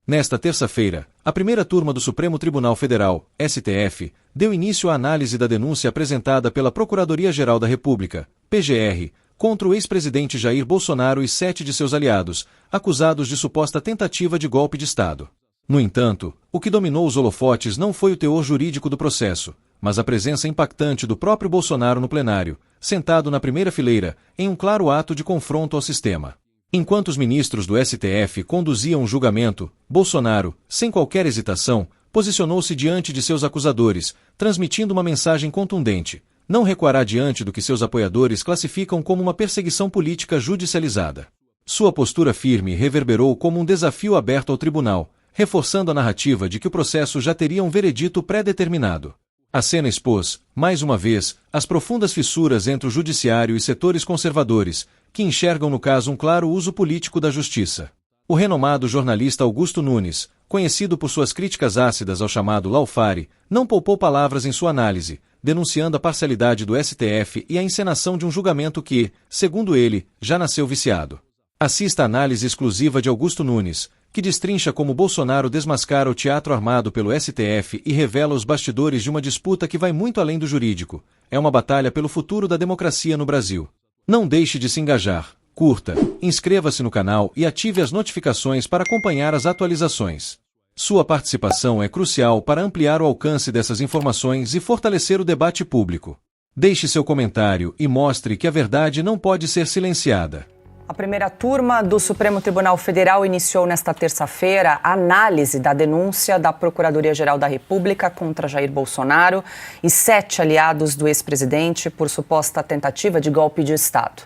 Nesta terça-feira, a primeira turma do Supremo Tribunal Federal, STF, deu início à análise da denúncia apresentada pela Procuradoria-Geral da República, PGR, contra o ex-presidente Jair Bolsonaro e 7 de seus aliados, acusados de suposta tentativa de golpe de Estado. No entanto, o que dominou os holofotes não foi o teor jurídico do processo, mas a presença impactante do próprio Bolsonaro no plenário, sentado na primeira fileira, em um claro ato de confronto ao sistema. Enquanto os ministros do STF conduziam o julgamento, Bolsonaro, sem qualquer hesitação, posicionou-se diante de seus acusadores, transmitindo uma mensagem contundente: não recuará diante do que seus apoiadores classificam como uma perseguição política judicializada. Sua postura firme reverberou como um desafio aberto ao tribunal, reforçando a narrativa de que o processo já teria um veredito pré-determinado. A cena expôs, mais uma vez, as profundas fissuras entre o judiciário e setores conservadores, que enxergam no caso um claro uso político da justiça. O renomado jornalista Augusto Nunes, conhecido por suas críticas ácidas ao chamado Lawfare, não poupou palavras em sua análise, denunciando a parcialidade do STF e a encenação de um julgamento que, segundo ele, já nasceu viciado. Assista a análise exclusiva de Augusto Nunes, que destrincha como Bolsonaro desmascara o teatro armado pelo STF e revela os bastidores de uma disputa que vai muito além do jurídico. É uma batalha pelo futuro da democracia no Brasil. Não deixe de se engajar, curta, inscreva-se no canal e ative as notificações para acompanhar as atualizações. Sua participação é crucial para ampliar o alcance dessas informações e fortalecer o debate público. Deixe seu comentário e mostre que a verdade não pode ser silenciada. A primeira turma do Supremo Tribunal Federal iniciou nesta terça-feira a análise da denúncia da Procuradoria-Geral da República contra Jair Bolsonaro e 7 aliados do ex-presidente por suposta tentativa de golpe de Estado.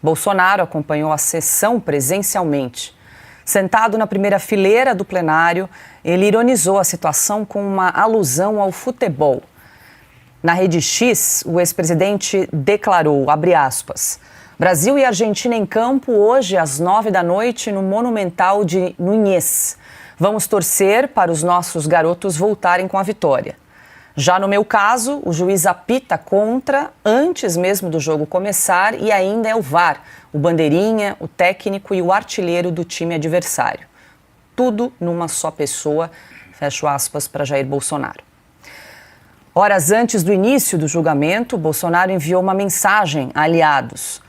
Bolsonaro acompanhou a sessão presencialmente. Sentado na primeira fileira do plenário, ele ironizou a situação com uma alusão ao futebol. Na Rede X, o ex-presidente declarou, abre aspas, Brasil e Argentina em campo hoje às 21h no Monumental de Núñez. Vamos torcer para os nossos garotos voltarem com a vitória. Já no meu caso, o juiz apita contra antes mesmo do jogo começar e ainda é o VAR, o bandeirinha, o técnico e o artilheiro do time adversário. Tudo numa só pessoa, fecho aspas para Jair Bolsonaro. Horas antes do início do julgamento, Bolsonaro enviou uma mensagem a aliados.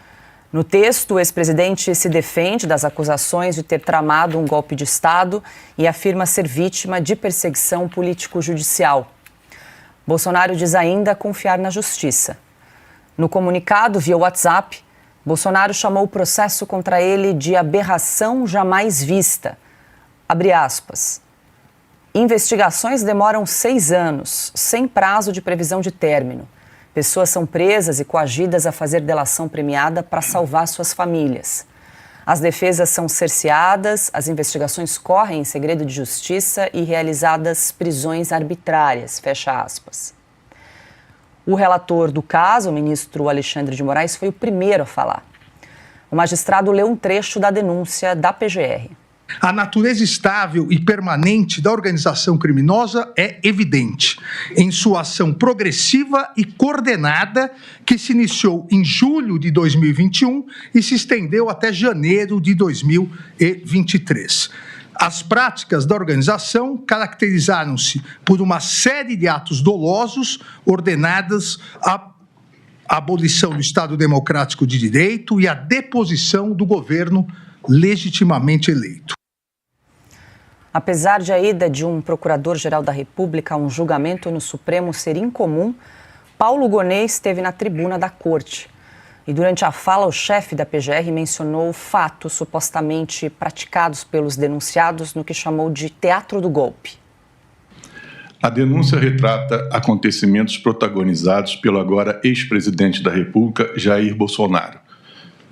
No texto, o ex-presidente se defende das acusações de ter tramado um golpe de Estado e afirma ser vítima de perseguição político-judicial. Bolsonaro diz ainda confiar na justiça. No comunicado via WhatsApp, Bolsonaro chamou o processo contra ele de aberração jamais vista. Abre aspas. Investigações demoram 6 anos, sem prazo de previsão de término. Pessoas são presas e coagidas a fazer delação premiada para salvar suas famílias. As defesas são cerceadas, as investigações correm em segredo de justiça e realizadas prisões arbitrárias, fecha aspas. O relator do caso, o ministro Alexandre de Moraes, foi o primeiro a falar. O magistrado leu um trecho da denúncia da PGR. A natureza estável e permanente da organização criminosa é evidente em sua ação progressiva e coordenada que se iniciou em julho de 2021 e se estendeu até janeiro de 2023. As práticas da organização caracterizaram-se por uma série de atos dolosos ordenados à abolição do Estado Democrático de Direito e à deposição do governo legitimamente eleito. Apesar de a ida de um procurador-geral da República a um julgamento no Supremo ser incomum, Paulo Gonet esteve na tribuna da corte. E durante a fala, o chefe da PGR mencionou fatos supostamente praticados pelos denunciados no que chamou de teatro do golpe. A denúncia retrata acontecimentos protagonizados pelo agora ex-presidente da República, Jair Bolsonaro,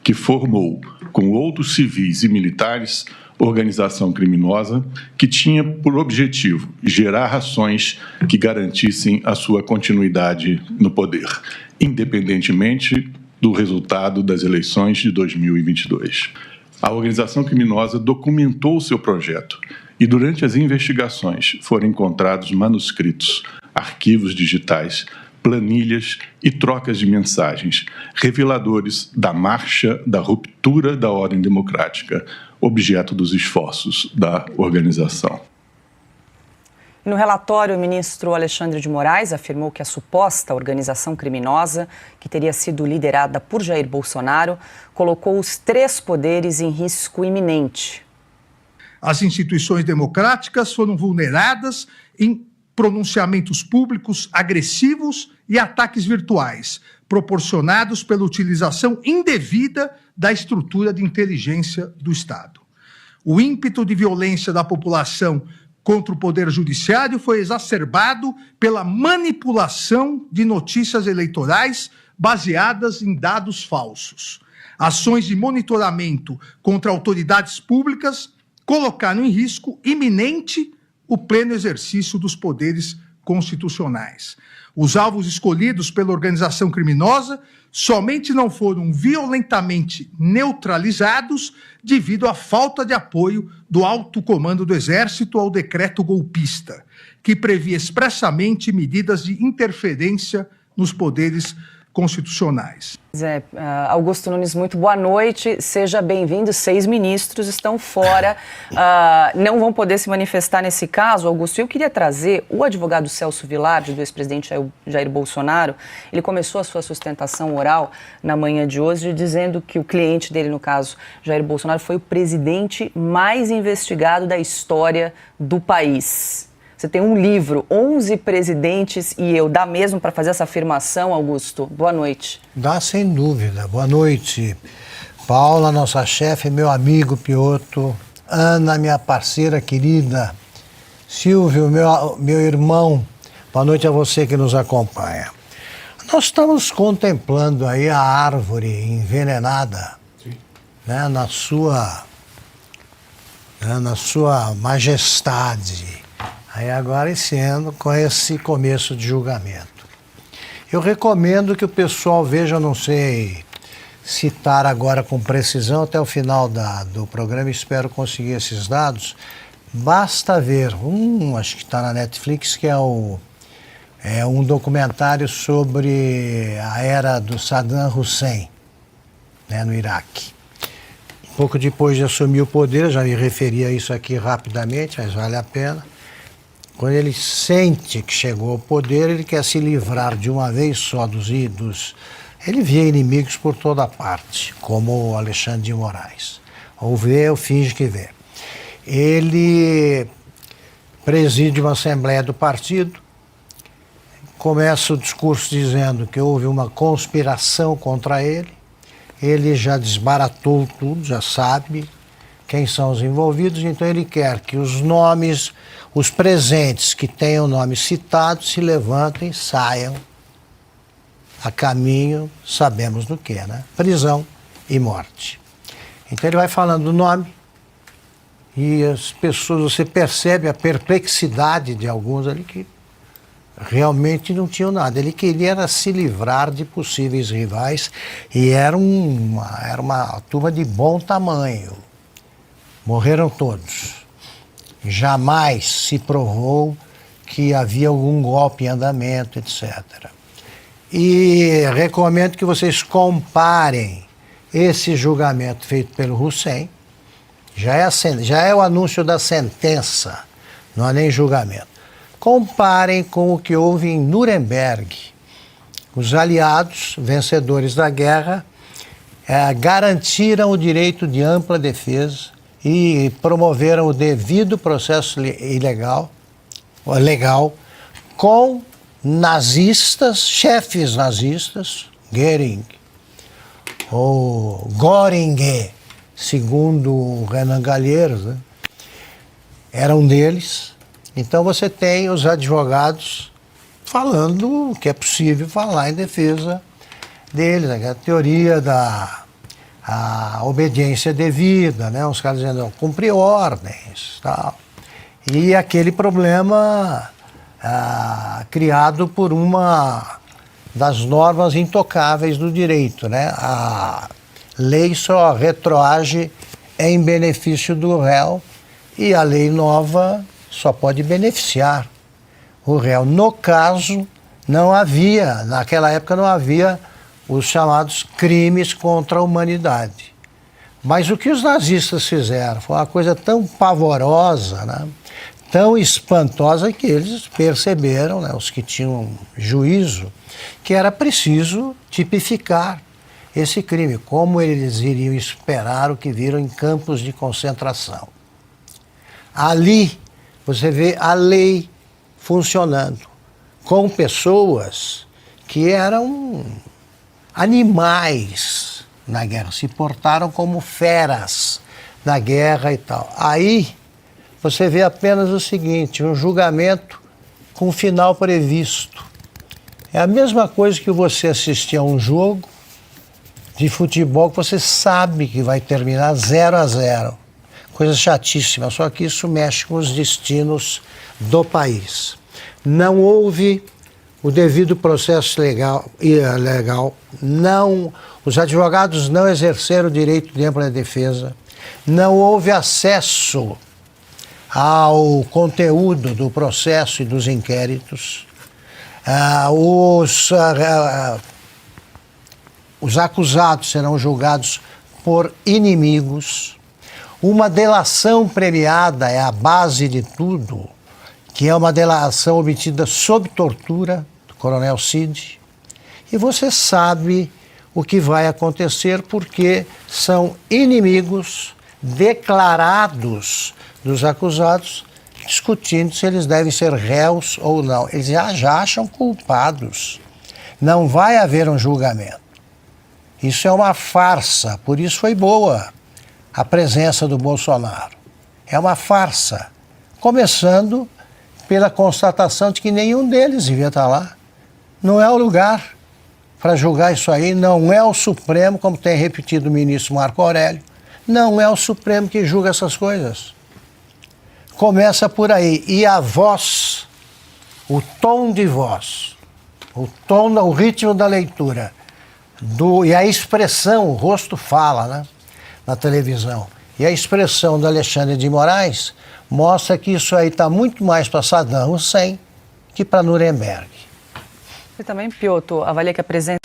que formou, com outros civis e militares, organização criminosa que tinha por objetivo gerar ações que garantissem a sua continuidade no poder, independentemente do resultado das eleições de 2022. A organização criminosa documentou seu projeto e, durante as investigações, foram encontrados manuscritos, arquivos digitais, planilhas e trocas de mensagens, reveladores da marcha da ruptura da ordem democrática, objeto dos esforços da organização. No relatório, o ministro Alexandre de Moraes afirmou que a suposta organização criminosa, que teria sido liderada por Jair Bolsonaro, colocou os 3 poderes em risco iminente. As instituições democráticas foram vulneradas em pronunciamentos públicos agressivos e ataques virtuais, proporcionados pela utilização indevida da estrutura de inteligência do Estado. O ímpeto de violência da população contra o Poder Judiciário foi exacerbado pela manipulação de notícias eleitorais baseadas em dados falsos. Ações de monitoramento contra autoridades públicas colocaram em risco iminente o pleno exercício dos poderes constitucionais. Os alvos escolhidos pela organização criminosa somente não foram violentamente neutralizados devido à falta de apoio do alto comando do Exército ao decreto golpista, que previa expressamente medidas de interferência nos poderes constitucionais. Augusto Nunes, muito boa noite, seja bem-vindo. 6 ministros estão fora, não vão poder se manifestar nesse caso. Augusto, eu queria trazer o advogado Celso Vilardi, do ex-presidente Jair Bolsonaro. Ele começou a sua sustentação oral na manhã de hoje, dizendo que o cliente dele, no caso, Jair Bolsonaro, foi o presidente mais investigado da história do país. Você tem um livro, 11 presidentes e eu. Dá mesmo para fazer essa afirmação, Augusto? Boa noite. Dá, sem dúvida. Boa noite, Paula, nossa chefe, meu amigo Piotto, Ana, minha parceira querida, Silvio, meu irmão, boa noite a você que nos acompanha. Nós estamos contemplando aí a árvore envenenada, né, na sua majestade. Aí agora esse ano, com esse começo de julgamento. Eu recomendo que o pessoal veja, não sei citar agora com precisão até o final do programa, espero conseguir esses dados. Basta ver, acho que está na Netflix, que é um documentário sobre a era do Saddam Hussein, né, no Iraque. Pouco depois de assumir o poder, já me referi a isso aqui rapidamente, mas vale a pena. Quando ele sente que chegou ao poder, ele quer se livrar de uma vez só dos ídolos. Ele via inimigos por toda parte, como o Alexandre de Moraes. Ou vê ou finge que vê. Ele preside uma assembleia do partido, começa o discurso dizendo que houve uma conspiração contra ele. Ele já desbaratou tudo, já sabe quem são os envolvidos, então ele quer que os nomes, os presentes que tenham o nome citado se levantem, saiam a caminho, sabemos do que, né? Prisão e morte. Então ele vai falando do nome e as pessoas, você percebe a perplexidade de alguns ali que realmente não tinham nada. Ele queria era se livrar de possíveis rivais e era uma turma de bom tamanho. Morreram todos. Jamais se provou que havia algum golpe em andamento, etc. E recomendo que vocês comparem esse julgamento feito pelo Hussein, já é o anúncio da sentença, não é nem julgamento. Comparem com o que houve em Nuremberg. Os aliados, vencedores da guerra, garantiram o direito de ampla defesa e promoveram o devido processo legal, com nazistas, chefes nazistas, Göring, ou Göring, segundo o Renan Galheiros, né? Era um deles. Então você tem os advogados falando o que é possível falar em defesa deles, né? A teoria da obediência devida, né? Os caras dizendo, cumprir ordens, tal. E aquele problema criado por uma das normas intocáveis do direito, né? A lei só retroage em benefício do réu e a lei nova só pode beneficiar o réu, no caso Não havia, naquela época não havia os chamados crimes contra a humanidade. Mas o que os nazistas fizeram foi uma coisa tão pavorosa, né? Tão espantosa, que eles perceberam, né, os que tinham juízo, que era preciso tipificar esse crime, como eles iriam esperar o que viram em campos de concentração. Ali você vê a lei funcionando, com pessoas que eram animais na guerra, se portaram como feras na guerra e tal. Aí você vê apenas o seguinte, um julgamento com final previsto. É a mesma coisa que você assistir a um jogo de futebol que você sabe que vai terminar 0-0. Coisa chatíssima, só que isso mexe com os destinos do país. Não houve o devido processo legal, não, os advogados não exerceram o direito de ampla defesa, não houve acesso ao conteúdo do processo e dos inquéritos. Os acusados serão julgados por inimigos. Uma delação premiada é a base de tudo, que é uma delação obtida sob tortura do Coronel Cid. E você sabe o que vai acontecer porque são inimigos declarados dos acusados, discutindo se eles devem ser réus ou não. Eles já acham culpados. Não vai haver um julgamento. Isso é uma farsa, por isso foi boa a presença do Bolsonaro. É uma farsa, começando pela constatação de que nenhum deles devia estar lá. Não é o lugar para julgar isso aí, não é o Supremo, como tem repetido o ministro Marco Aurélio, não é o Supremo que julga essas coisas. Começa por aí. E a voz, o tom de voz, o ritmo da leitura, e a expressão, o rosto fala, né, na televisão, e a expressão do Alexandre de Moraes mostra que isso aí está muito mais para Saddam Hussein que para Nuremberg. E também, Piotr, avalia que a presença